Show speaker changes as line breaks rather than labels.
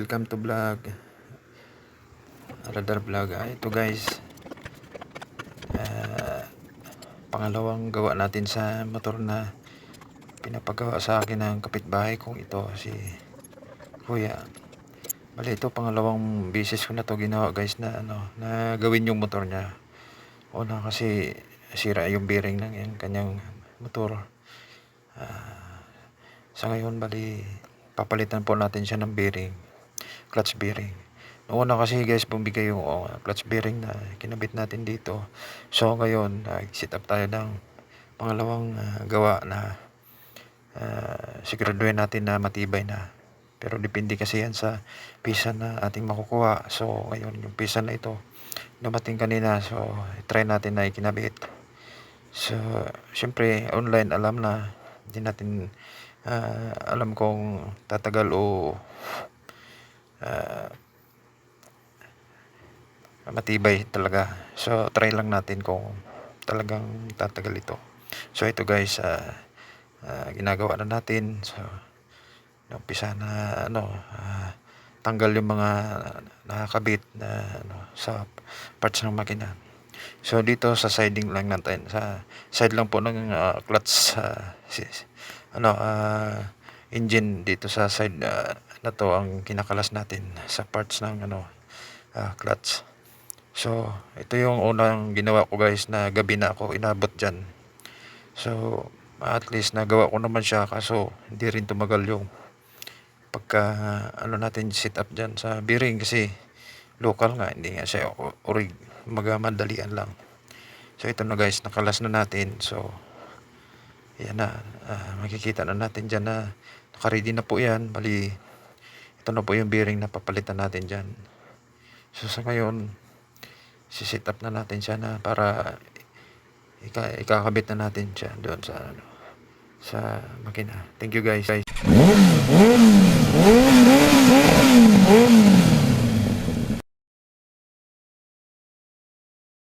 welcome to vlog Radar Vlog. Ito guys, pangalawang gawa natin sa motor na pinapagawa sa akin ng kapitbahay kong ito, si Kuya. Bali ito pangalawang beses ko na to ginawa guys, na na gawin yung motor niya. Una kasi sira yung bearing ng yung kanyang motor. Sa ngayon bali papalitan po natin siya ng bearing, clutch bearing. Noong una kasi guys, bumigay yung clutch bearing na kinabit natin dito. So ngayon, set up tayo ng pangalawang gawa na siguraduhin natin na matibay na. Pero depende kasi yan sa pisa na ating makukuha. So ngayon, yung pisa na ito, dumating kanina. So try natin na ikinabit. So syempre online, alam na, hindi natin alam kung tatagal o matibay talaga. So try lang natin kung talagang tatagal ito. So ito guys, ginagawa na natin. So umpisa na tanggal yung mga nakakabit na sa parts ng makina. So dito sa siding lang natin, sa side lang po ng clutch, engine, dito sa side na to ang kinakalas natin sa parts ng clutch. So ito yung unang ginawa ko guys, na gabi na ako inabot dyan. So at least nagawa ko naman siya, kaso hindi rin tumagal yung pagka natin set up dyan sa bearing, kasi local nga, hindi nga siya orig, madalian lang. So ito na guys, nakalas na natin. So yan na, makikita na natin dyan na nakaready na po yan. Bali ito na po yung bearing na papalitan natin dyan. So sa ngayon, si-set up na natin siya na para ikakabit na natin siya doon sa makina. Thank you guys.